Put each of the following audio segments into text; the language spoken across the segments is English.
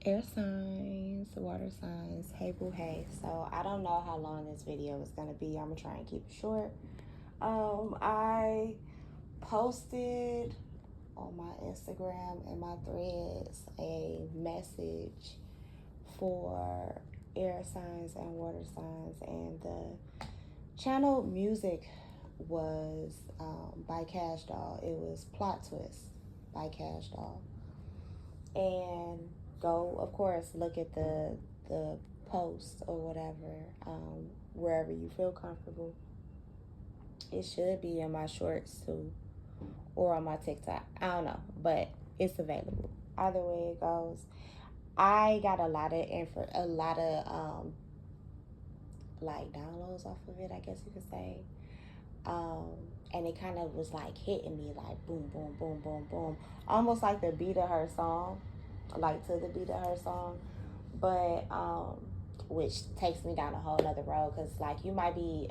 Air signs, water signs, hey boo hey. So I don't know how long this video is gonna be. I'm gonna try and keep it short. I posted on my Instagram and my threads a message for air signs and water signs, and the channel music was by Cash Doll. It was Plot Twist by Cash Doll. And go, of course, look at the post or whatever, wherever you feel comfortable. It should be in my shorts too, or on my TikTok. I don't know, but it's available. Either way it goes, I got a lot of like downloads off of it, I guess you could say. Um, and it kind of was like hitting me like boom, boom, boom, boom, boom, almost like the beat of her song, like to the beat of her song, but which takes me down a whole nother road because like you might be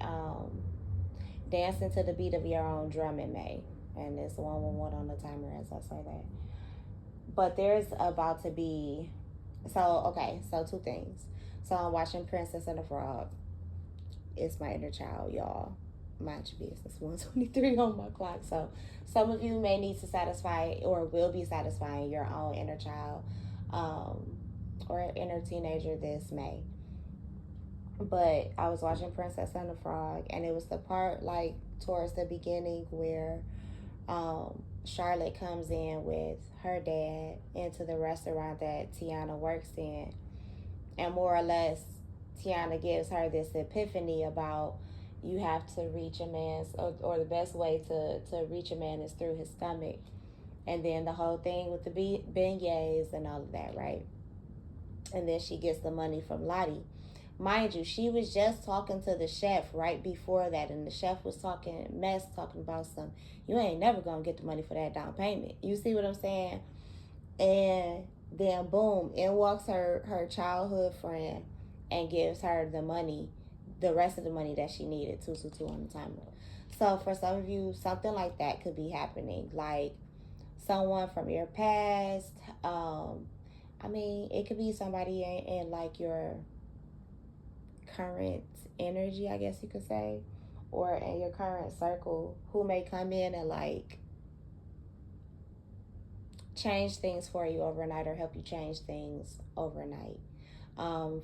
dancing to the beat of your own drum in May, and it's 111 on the timer as I say that. But there's about to be, so okay, so two things. So I'm watching Princess and the Frog. It's my inner child, y'all. Mind your business. 123 on my clock. So some of you may need to satisfy or will be satisfying your own inner child, or inner teenager this May. But I was watching Princess and the Frog, and it was the part like towards the beginning where Charlotte comes in with her dad into the restaurant that Tiana works in, and more or less Tiana gives her this epiphany about you have to reach a man's, or the best way to reach a man is through his stomach. And then the whole thing with the beignets and all of that, right? And then she gets the money from Lottie. Mind you, she was just talking to the chef right before that, and the chef was talking mess, talking about some, you ain't never gonna get the money for that down payment. You see what I'm saying? And then boom, in walks her childhood friend and gives her the money, the rest of the money that she needed, 222 on the timer. So for some of you, something like that could be happening. Like someone from your past. I mean, it could be somebody in like your current energy, I guess you could say, or in your current circle who may come in and like change things for you overnight or help you change things overnight.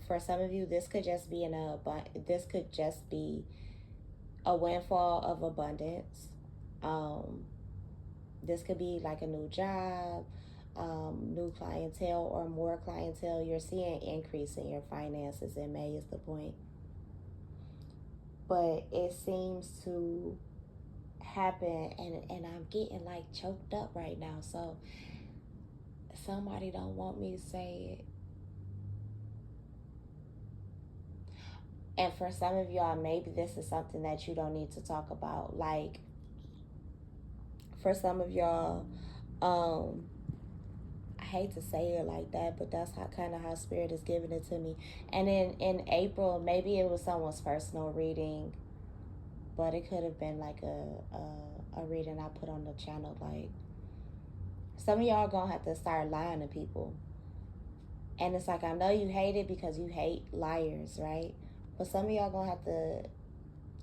For some of you, this could just be a windfall of abundance. This could be like a new job, new clientele, or more clientele. You're seeing increase in your finances in May is the point. But it seems to happen, and I'm getting like choked up right now. So somebody don't want me to say it. And for some of y'all, maybe this is something that you don't need to talk about. Like for some of y'all, I hate to say it like that, but that's how kind of how Spirit is giving it to me. And in April, maybe it was someone's personal reading, but it could have been like a reading I put on the channel. Like some of y'all gonna have to start lying to people. And it's like, I know you hate it because you hate liars, right? But some of y'all gonna have to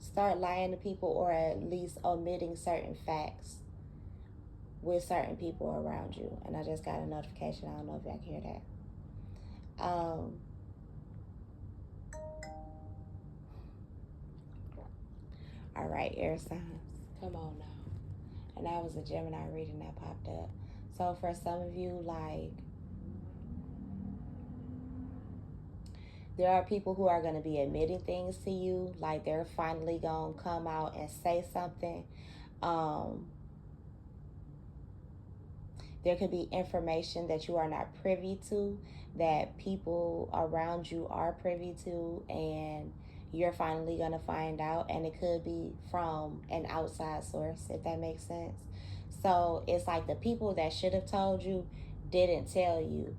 start lying to people, or at least omitting certain facts with certain people around you. And I just got a notification. I don't know if y'all can hear that. All right, air signs. Come on now. And that was a Gemini reading that popped up. So for some of you, like, there are people who are going to be admitting things to you, like they're finally going to come out and say something. There could be information that you are not privy to, that people around you are privy to, and you're finally going to find out. And it could be from an outside source, if that makes sense. So it's like the people that should have told you didn't tell you,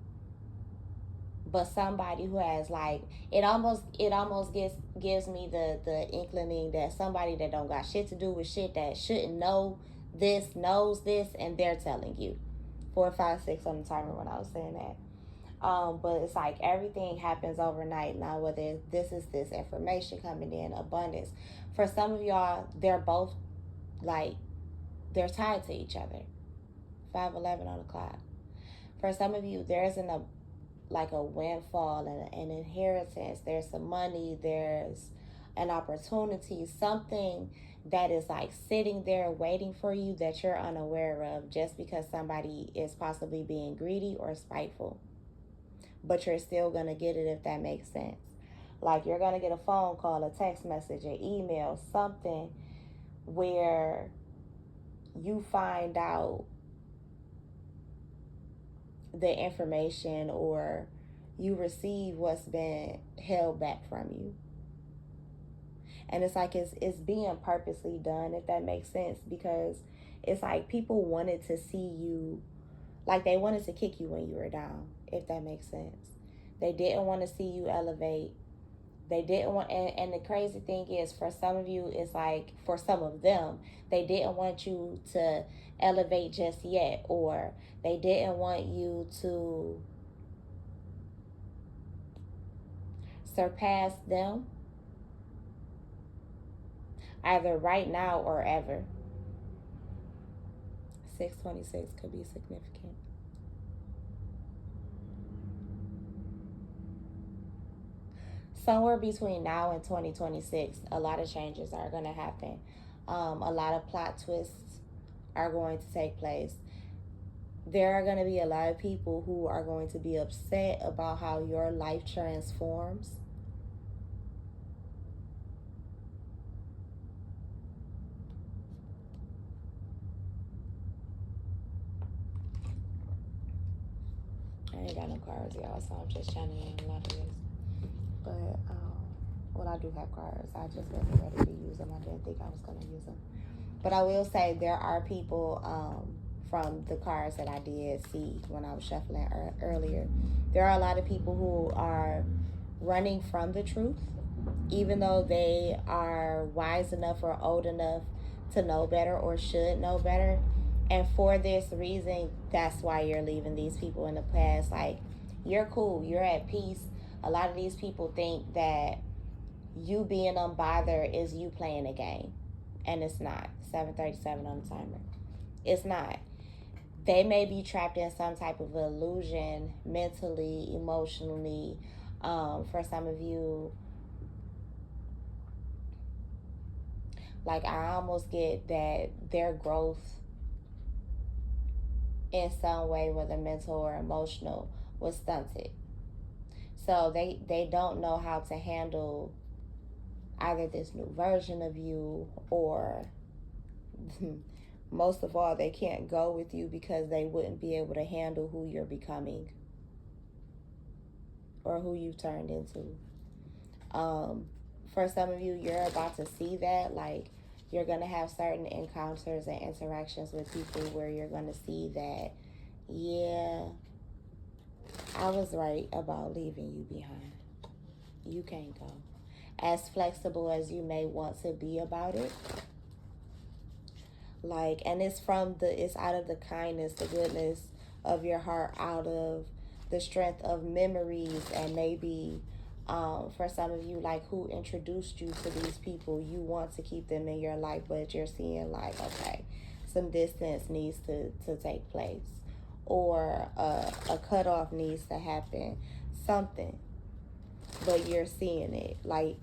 but somebody who has like, it almost gives me the inclining that somebody that don't got shit to do with shit, that shouldn't know this, knows this, and they're telling you. 4, 5, 6 on the timer when I was saying that. But it's like everything happens overnight now, whether this is this information coming in, abundance. For some of y'all, they're both like, they're tied to each other. 511 on the clock. For some of you, there isn't a windfall and an inheritance. There's some money, there's an opportunity, something that is like sitting there waiting for you that you're unaware of, just because somebody is possibly being greedy or spiteful. But you're still going to get it, if that makes sense. Like, you're going to get a phone call, a text message, an email, something where you find out the information, or you receive what's been held back from you. And it's like it's being purposely done, if that makes sense, because it's like people wanted to see you, like they wanted to kick you when you were down, if that makes sense. They didn't want to see you elevate. They didn't want, and the crazy thing is, for some of you, it's like, for some of them, they didn't want you to elevate just yet, or they didn't want you to surpass them, either right now or ever. 626 could be significant. Somewhere between now and 2026, a lot of changes are going to happen. A lot of plot twists are going to take place. There are going to be a lot of people who are going to be upset about how your life transforms. I ain't got no cards, y'all, so I'm just channeling a lot of this. But, well, I do have cards. I just wasn't ready to use them. I didn't think I was going to use them. But I will say there are people, from the cards that I did see when I was shuffling earlier, there are a lot of people who are running from the truth, even though they are wise enough or old enough to know better or should know better. And for this reason, that's why you're leaving these people in the past. Like, you're cool, you're at peace. A lot of these people think that you being unbothered is you playing a game, and it's not. 7:37 on the timer. It's not. They may be trapped in some type of illusion, mentally, emotionally. For some of you, like, I almost get that their growth in some way, whether mental or emotional, was stunted. So they don't know how to handle either this new version of you, or most of all, they can't go with you because they wouldn't be able to handle who you're becoming or who you've turned into. For some of you, you're about to see that. Like, you're going to have certain encounters and interactions with people where you're going to see that, yeah, I was right about leaving you behind. You can't go. As flexible as you may want to be about it. Like, and it's out of the kindness, the goodness of your heart, out of the strength of memories, and maybe for some of you, like, who introduced you to these people, you want to keep them in your life, but you're seeing like, okay, some distance needs to take place, or a cutoff needs to happen, something, but you're seeing it. Like,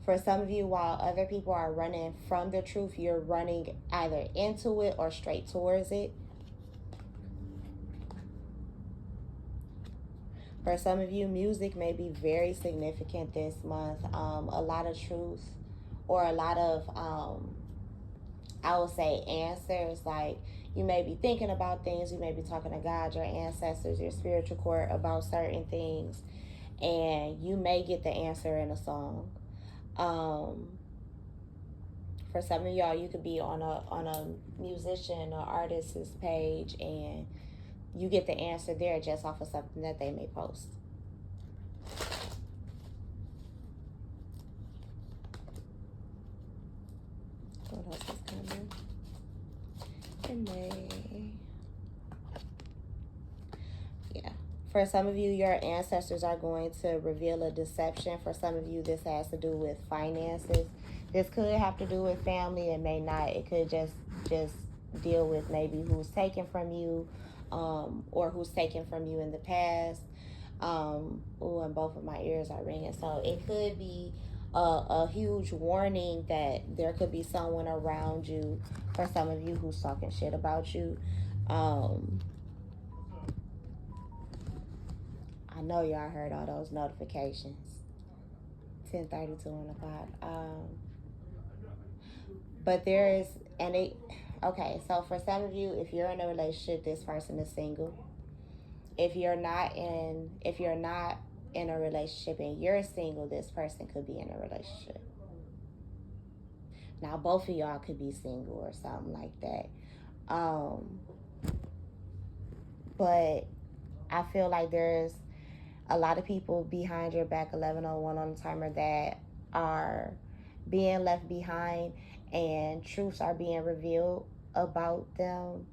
for some of you, while other people are running from the truth, you're running either into it or straight towards it. For some of you, music may be very significant this month. A lot of truth, or a lot of, I would say, answers. Like, you may be thinking about things. You may be talking to God, your ancestors, your spiritual core about certain things. And you may get the answer in a song. For some of y'all, you could be on a musician or artist's page, and you get the answer there just off of something that they may post. What else is coming in May? Yeah. For some of you, your ancestors are going to reveal a deception. For some of you, this has to do with finances. This could have to do with family. It may not. It could just deal with maybe who's taken from you, or who's taken from you in the past. And both of my ears are ringing. So it could be a huge warning that there could be someone around you, for some of you, who's talking shit about you. I know y'all heard all those notifications. 10:32 on the clock. But there is, and it, okay, so for some of you, if you're in a relationship, this person is single. If you're not in a relationship and you're single, this person could be in a relationship. Now, both of y'all could be single or something like that. But I feel like there's a lot of people behind your back, 1101 on the timer, that are being left behind, and truths are being revealed about them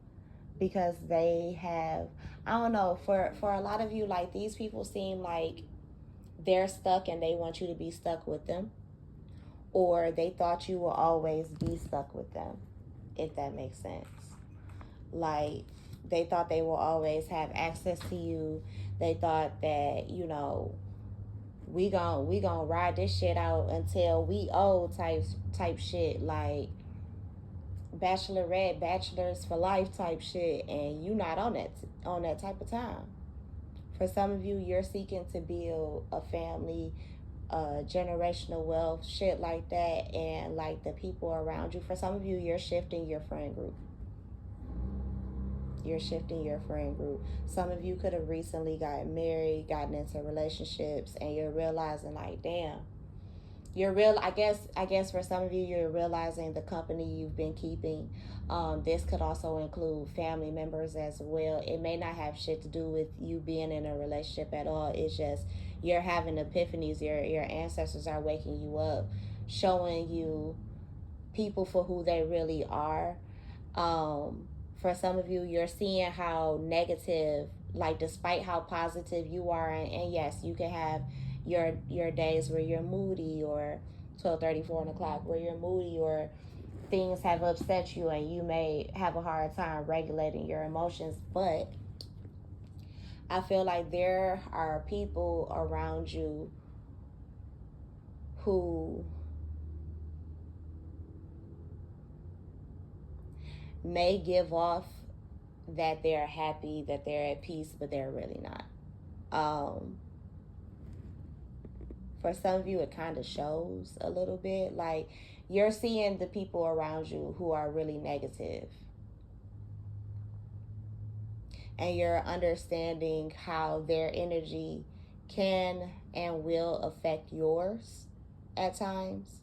because they have, I don't know, for a lot of you, like, these people seem like they're stuck and they want you to be stuck with them, or they thought you will always be stuck with them, if that makes sense. Like, they thought they will always have access to you. They thought that, we gon' ride this shit out until we old type shit, like bachelorette, bachelors for life type shit, and you not on that type of time. For some of you, you're seeking to build a family, generational wealth, shit like that, and like the people around you. For some of you, you're shifting your friend group. Some of you could have recently gotten married, gotten into relationships, and you're realizing, like, damn, I guess for some of you, you're realizing the company you've been keeping. This could also include family members as well. It may not have shit to do with you being in a relationship at all. It's just you're having epiphanies. Your ancestors are waking you up, showing you people for who they really are. For some of you, you're seeing how negative, like, despite how positive you are, and yes, you can have your days where you're moody, or 12:34 on the clock, where you're moody, or things have upset you and you may have a hard time regulating your emotions. But I feel like there are people around you who may give off that they're happy, that they're at peace, but they're really not. For some of you, it kind of shows a little bit. Like, you're seeing the people around you who are really negative, and you're understanding how their energy can and will affect yours at times.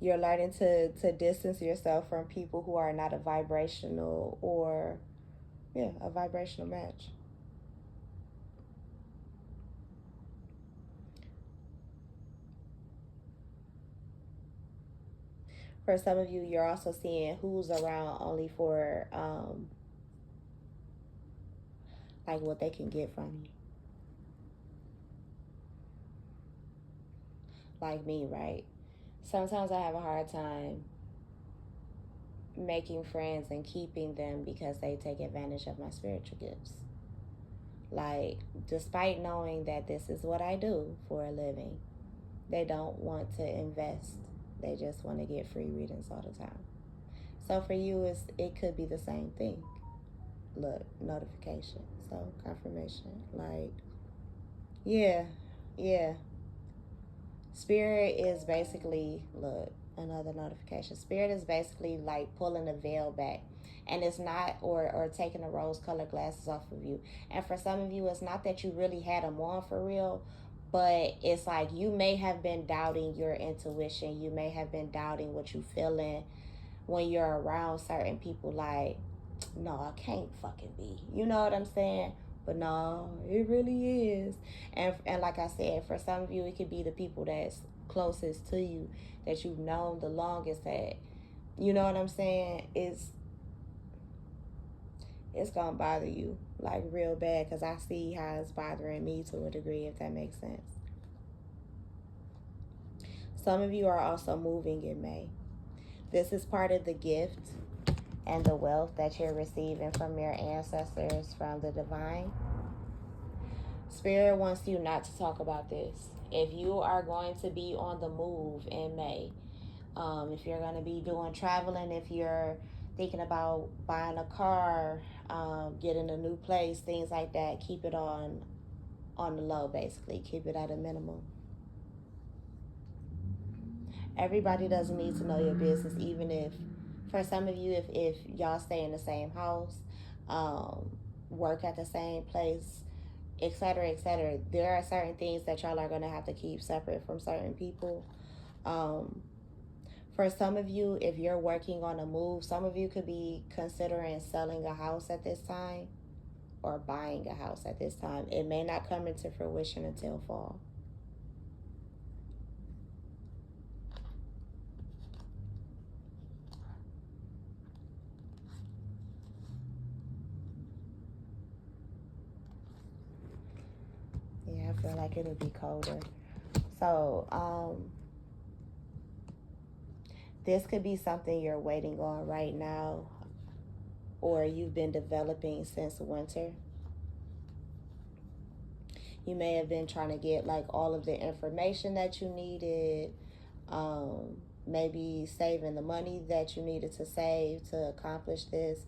You're learning to distance yourself from people who are not a vibrational, or a vibrational match. For some of you, you're also seeing who's around only for like what they can get from you. Like me, right? Sometimes I have a hard time making friends and keeping them because they take advantage of my spiritual gifts. Like, despite knowing that this is what I do for a living, they don't want to invest. They just want to get free readings all the time. So for you, it could be the same thing. Look, notification. So confirmation. Like, yeah. Spirit is basically, look, another notification. Spirit is basically like pulling the veil back. And it's not, or taking the rose colored glasses off of you. And for some of you, it's not that you really had them on for real, but it's like you may have been doubting your intuition. You may have been doubting what you feeling when you're around certain people. Like, no, I can't fucking be. You know what I'm saying? But no, it really is. And like I said, for some of you, it could be the people that's closest to you, that you've known the longest, that, you know what I'm saying, it's gonna bother you like real bad, because I see how it's bothering me to a degree, if that makes sense. Some of you are also moving in May. This is part of the gift and the wealth that you're receiving from your ancestors, from the divine. Spirit wants you not to talk about this. If you are going to be on the move in May, if you're going to be doing traveling, if you're thinking about buying a car, getting a new place, things like that, keep it on the low, basically. Keep it at a minimum. Everybody doesn't need to know your business, even if, for some of you, if y'all stay in the same house, work at the same place, etc., etc. There are certain things that y'all are going to have to keep separate from certain people. For some of you, if you're working on a move, some of you could be considering selling a house at this time or buying a house at this time. It may not come into fruition until fall. Yeah, I feel like it'll be colder. So, this could be something you're waiting on right now, or you've been developing since winter. You may have been trying to get like all of the information that you needed, maybe saving the money that you needed to save to accomplish this.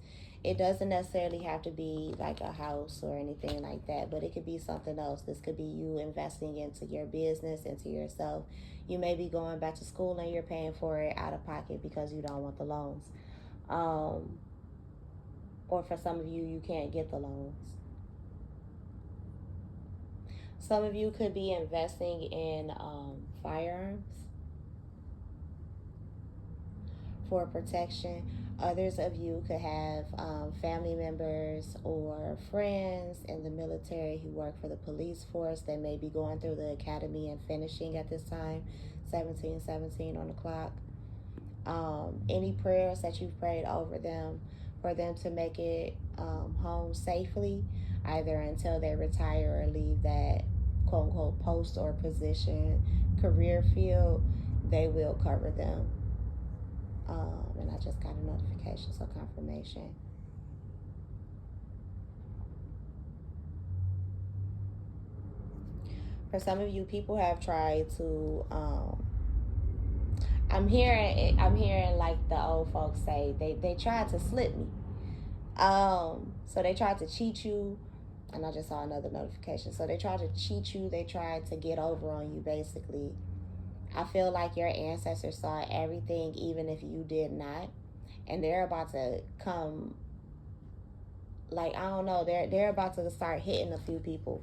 It doesn't necessarily have to be like a house or anything like that, but it could be something else. This could be you investing into your business, into yourself. You may be going back to school and you're paying for it out of pocket because you don't want the loans. Or for some of you, you can't get the loans. Some of you could be investing in firearms for protection. Others of you could have family members or friends in the military who work for the police force that may be going through the academy and finishing at this time. 1717 on the clock. Any prayers that you've prayed over them for them to make it home safely, either until they retire or leave that quote unquote post or position, career field, they will cover them. And I just got a notification, so confirmation. For some of you, people have tried to. I'm hearing like the old folks say, they tried to slip me. So they tried to cheat you, and I just saw another notification. So they tried to cheat you. They tried to get over on you, basically. I feel like your ancestors saw everything, even if you did not, and they're about to come. Like, I don't know, they're about to start hitting a few people,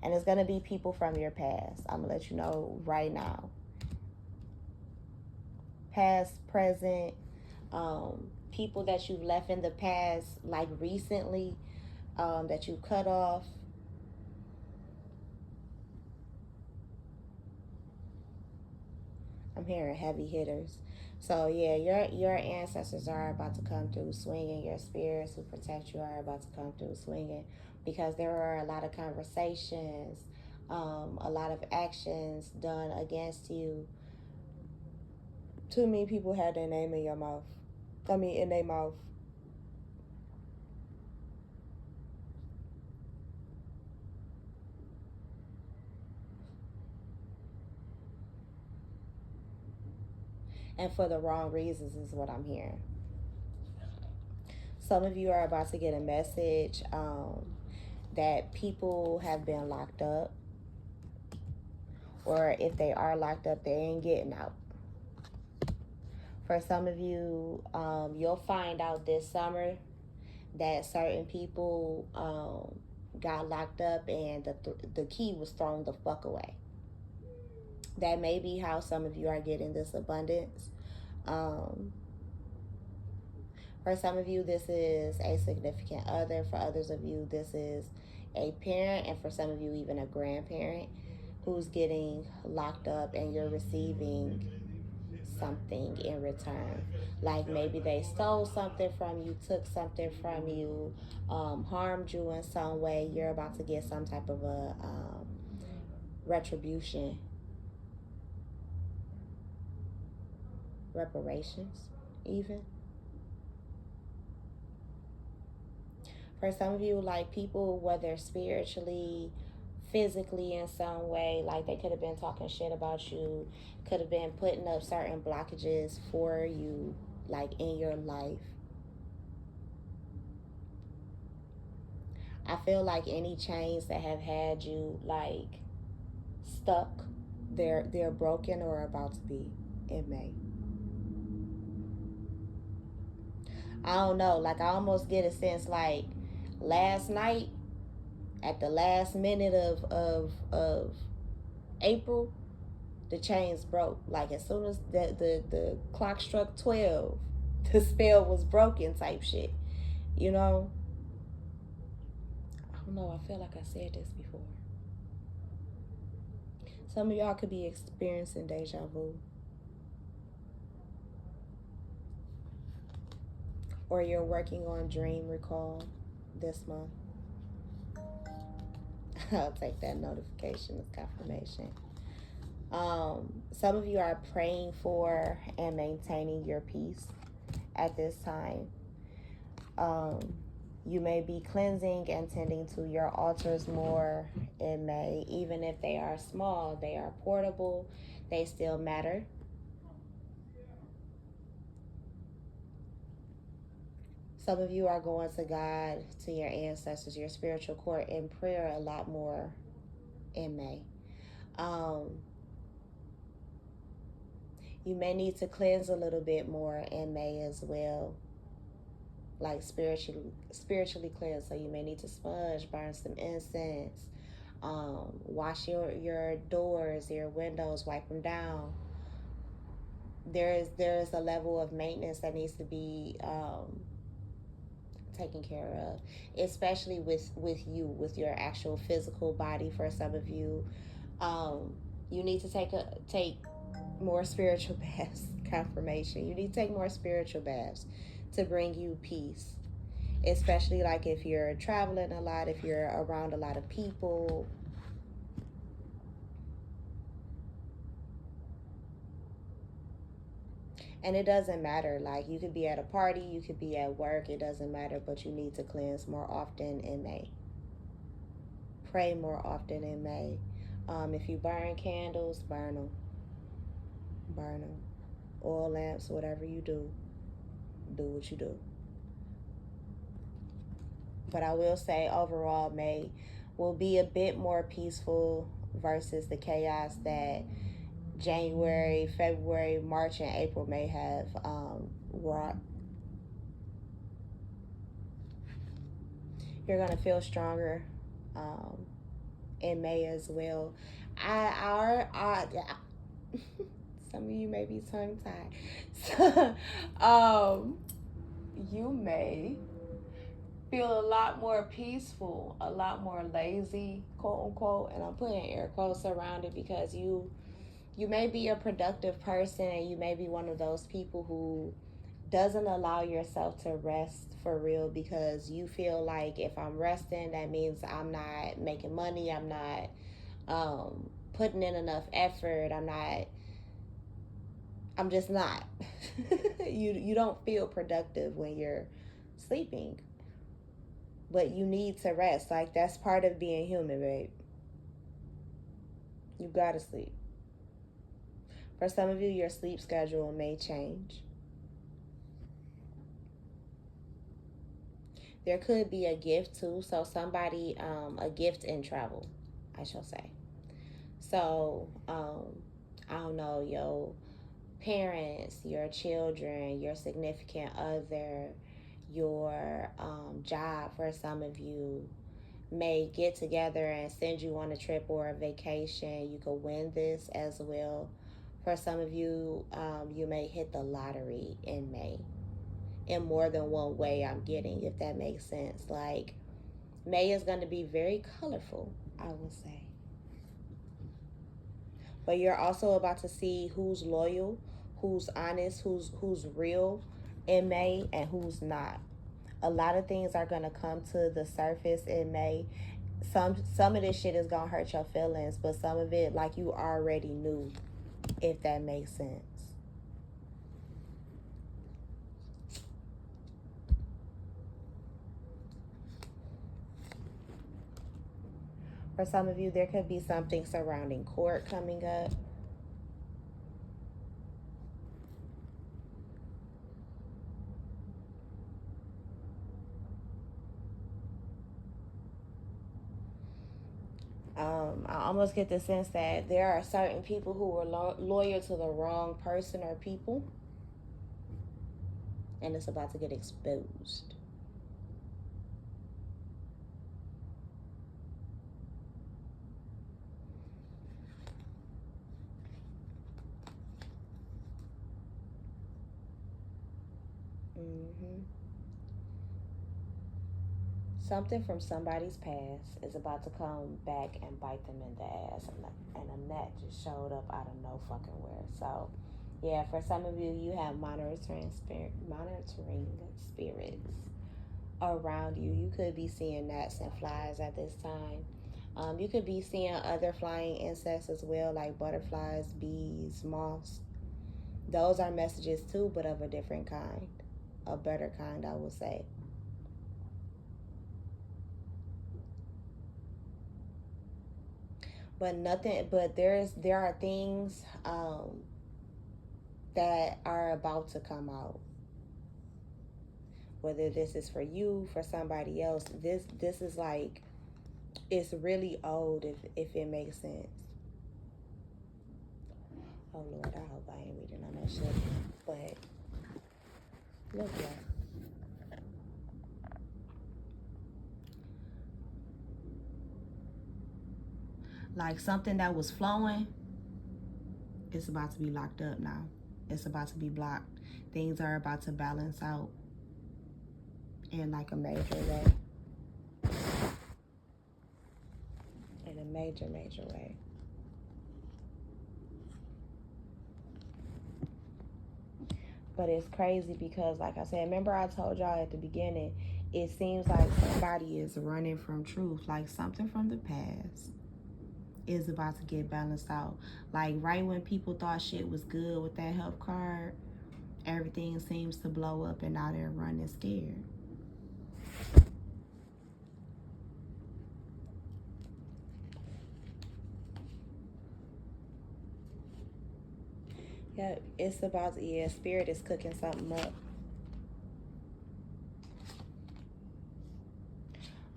and it's gonna be people from your past. I'm gonna let you know right now. Past, present, people that you've left in the past, like recently, that you cut off. I'm hearing heavy hitters. So yeah, your ancestors are about to come through swinging. Your spirits who protect you are about to come through swinging, because there are a lot of conversations, a lot of actions done against you. Too many people had their name in your mouth. I mean, in their mouth. And for the wrong reasons is what I'm hearing. Some of you are about to get a message that people have been locked up, or if they are locked up, they ain't getting out. For some of you, you'll find out this summer that certain people got locked up and the key was thrown the fuck away. That may be how some of you are getting this abundance. For some of you, this is a significant other. For others of you, this is a parent. And for some of you, even a grandparent who's getting locked up, and you're receiving something in return. Like maybe they stole something from you, took something from you, harmed you in some way. You're about to get some type of a retribution, reparations, even. For some of you, like people, whether spiritually, physically, in some way, like they could have been talking shit about you, could have been putting up certain blockages for you, like in your life. I feel like any chains that have had you like stuck, they're broken or about to be in May. I don't know, like I almost get a sense like last night at the last minute of April, the chains broke. Like as soon as the clock struck 12, the spell was broken type shit. You know? I don't know, I feel like I said this before. Some of y'all could be experiencing deja vu. Or you're working on dream recall this month. I'll take that notification as confirmation. Some of you are praying for and maintaining your peace at this time. You may be cleansing and tending to your altars more in May. Even if they are small, they are portable, they still matter. Some of you are going to God, to your ancestors, your spiritual court in prayer a lot more in May. You may need to cleanse a little bit more in May as well. Like spiritually cleanse. So you may need to sponge, burn some incense, wash your doors, your windows, wipe them down. There is a level of maintenance that needs to be taken care of, especially with you, with your actual physical body. For some of you, you need to take more spiritual baths. Confirmation. You need to take more spiritual baths to bring you peace, especially like if you're traveling a lot, if you're around a lot of people. And it doesn't matter, like you could be at a party, you could be at work, it doesn't matter, but you need to cleanse more often in May. Pray more often in May. If you burn candles, burn them. Oil lamps, whatever you do what you do. But I will say overall May will be a bit more peaceful versus the chaos that January, February, March, and April may have wrought. You're going to feel stronger in May as well. Some of you may be tongue-tied. You may feel a lot more peaceful, a lot more lazy, quote unquote, and I'm putting air quotes around it because you may be a productive person and you may be one of those people who doesn't allow yourself to rest for real because you feel like if I'm resting, that means I'm not making money, I'm not putting in enough effort, I'm just not. You don't feel productive when you're sleeping. But you need to rest. Like that's part of being human, babe. You gotta sleep. For some of you, your sleep schedule may change. There could be a gift too. So somebody, a gift in travel, I shall say. So, I don't know, your parents, your children, your significant other, your job, for some of you, may get together and send you on a trip or a vacation. You could win this as well. For some of you, you may hit the lottery in May in more than one way. I'm getting, if that makes sense. Like May is going to be very colorful, I will say. But you're also about to see who's loyal, who's honest, who's real in May, and who's not. A lot of things are gonna come to the surface in May. Some of this shit is gonna hurt your feelings, but some of it, like, you already knew, if that makes sense. For some of you, there could be something surrounding court coming up. I almost get the sense that there are certain people who were loyal to the wrong person or people, and it's about to get exposed. Mm-hmm. Something from somebody's past is about to come back and bite them in the ass, and a net just showed up out of no fucking where. So, yeah, for some of you, you have monitoring spirits around you. You could be seeing gnats and flies at this time. You could be seeing other flying insects as well, like butterflies, bees, moths. Those are messages too, but of a different kind, a better kind, I would say. But nothing. But there are things that are about to come out. Whether this is for you, for somebody else, this is like, it's really old, if it makes sense. Oh Lord, I hope I ain't reading on that shit. But look, yeah. Like something that was flowing, it's about to be locked up now. It's about to be blocked. Things are about to balance out in like a major way. In a major, major way. But it's crazy because, like I said, remember I told y'all at the beginning, it seems like somebody is running from truth. Like something from the past is about to get balanced out. Like right when people thought shit was good with that health card, everything seems to blow up and now they're running scared. Yeah, it's about to, yeah, spirit is cooking something up.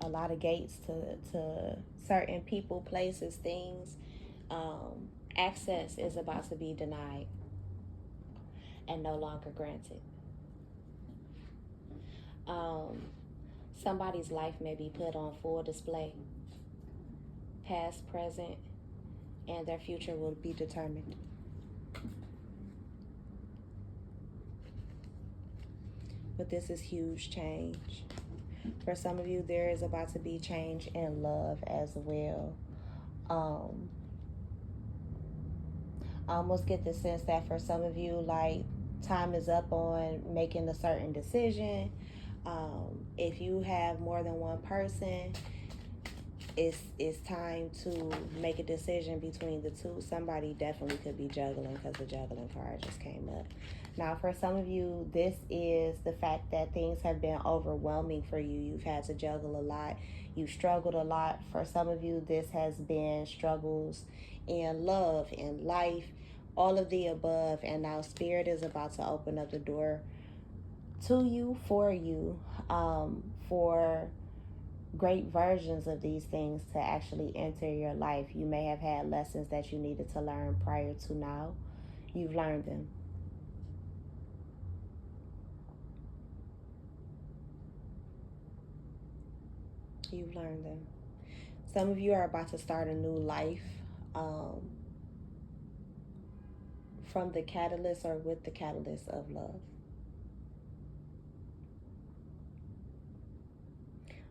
A lot of gates to certain people, places, things. Access is about to be denied and no longer granted. Somebody's life may be put on full display, past, present, and their future will be determined. But this is huge change. For some of you, there is about to be change in love as well. I almost get the sense that for some of you, like, time is up on making a certain decision. If you have more than one person, it's time to make a decision between the two. Somebody definitely could be juggling because the juggling card just came up. Now, for some of you, this is the fact that things have been overwhelming for you. You've had to juggle a lot. You've struggled a lot. For some of you, this has been struggles in love, in life, all of the above. And now Spirit is about to open up the door to you, for great versions of these things to actually enter your life. You may have had lessons that you needed to learn prior to now. You've learned them. You've learned them. Some of you are about to start a new life from the catalyst or with the catalyst of love.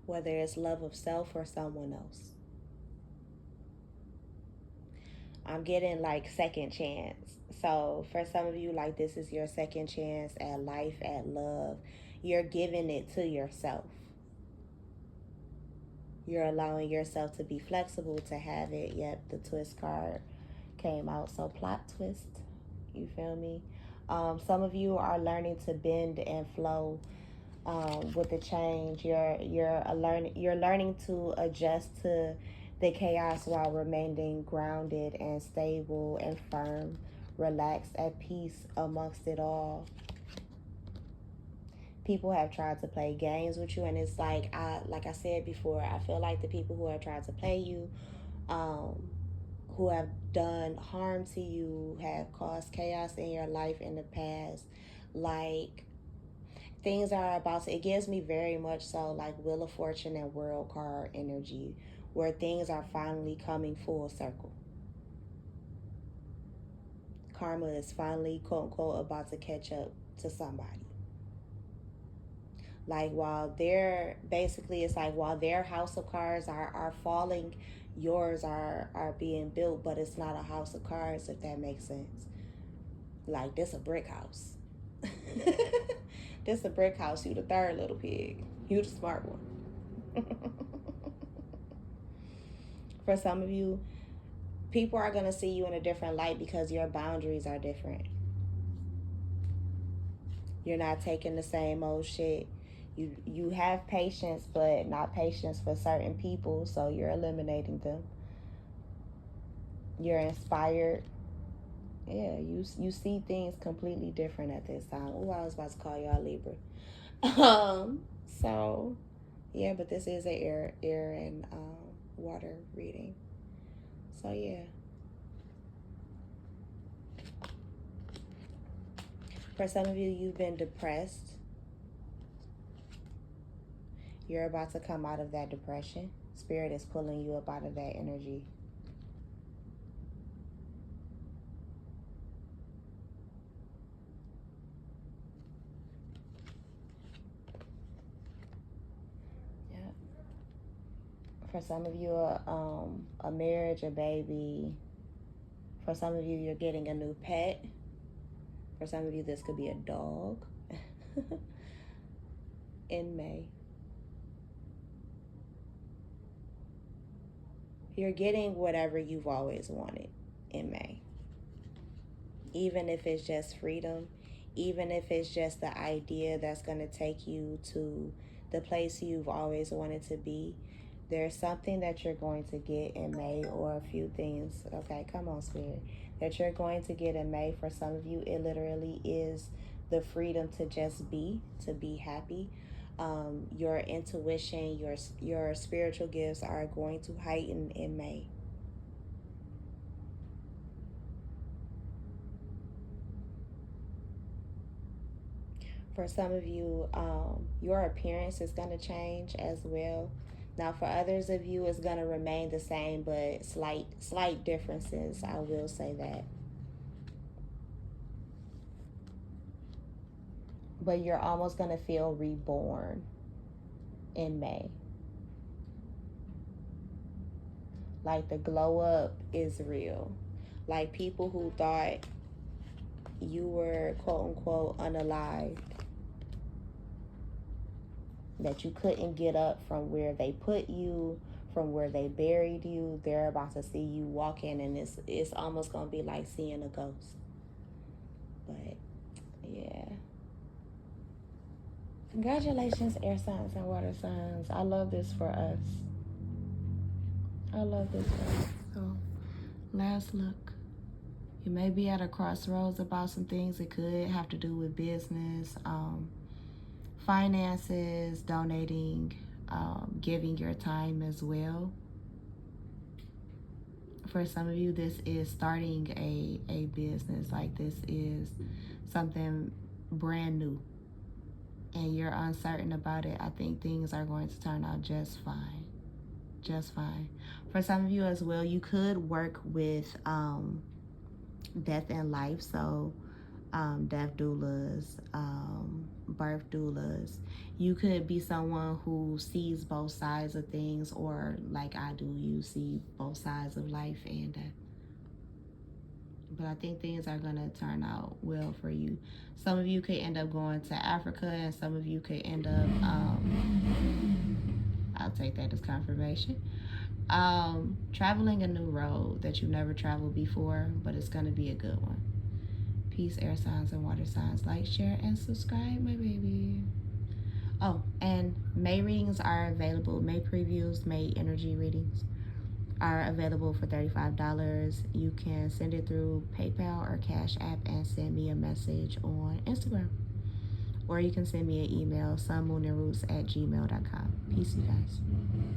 Whether it's love of self or someone else. I'm getting like second chance. So for some of you, like, this is your second chance at life, at love. You're giving it to yourself. You're allowing yourself to be flexible to have it. Yep, the twist card came out. So plot twist. You feel me? Some of you are learning to bend and flow with the change. You're learning to adjust to the chaos while remaining grounded and stable and firm, relaxed, at peace amongst it all. People have tried to play games with you, and it's like I said before, I feel like the people who have tried to play you, who have done harm to you, have caused chaos in your life in the past, like, things are about to, it gives me very much so like Wheel of Fortune and World card energy, where things are finally coming full circle. Karma is finally, quote unquote, about to catch up to somebody. Like, while they're basically, it's like while their house of cards are falling, yours are being built, but it's not a house of cards, if that makes sense. Like, this a brick house. This a brick house. You the third little pig. You the smart one. For some of you, people are going to see you in a different light because your boundaries are different. You're not taking the same old shit. You have patience, but not patience for certain people, so you're eliminating them. You're inspired. Yeah, you see things completely different at this time. Oh, I was about to call y'all Libra. So yeah, but this is a air and water reading. So yeah. For some of you, you've been depressed. You're about to come out of that depression. Spirit is pulling you up out of that energy. Yeah. For some of you, a marriage, a baby. For some of you, you're getting a new pet. For some of you, this could be a dog. In May. You're getting whatever you've always wanted in May. Even if it's just freedom, even if it's just the idea that's going to take you to the place you've always wanted to be, there's something that you're going to get in May, or a few things, okay, come on, Spirit, that you're going to get in May. For some of you, it literally is the freedom to just be, to be happy. Your intuition, your spiritual gifts are going to heighten in May. For some of you, your appearance is going to change as well. Now, for others of you, it's going to remain the same, but slight differences. I will say that. But you're almost going to feel reborn in May. Like, the glow up is real. Like, people who thought you were, quote unquote, unalive, that you couldn't get up from where they put you, from where they buried you, they're about to see you walk in, and it's almost going to be like seeing a ghost. But yeah, congratulations, air signs and water signs. I love this for us. I love this for us. So last look. You may be at a crossroads about some things. It could have to do with business, finances, donating, giving your time as well. For some of you, this is starting a business. Like, this is something brand new and you're uncertain about it. I think things are going to turn out just fine. Just fine. For some of you as well, you could work with death and life. So death doulas, birth doulas. You could be someone who sees both sides of things, or like I do, you see both sides of life and death. but I think things are going to turn out well for you. Some of you could end up going to Africa, and some of you could end up, I'll take that as confirmation, traveling a new road that you've never traveled before, but it's going to be a good one. Peace, air signs and water signs. Like, share, and subscribe, my baby. Oh, and May readings are available. May previews, May energy readings are available for $35. You can send it through PayPal or Cash App and send me a message on Instagram. Or you can send me an email, sunmoonandroots@gmail.com. Peace, you guys.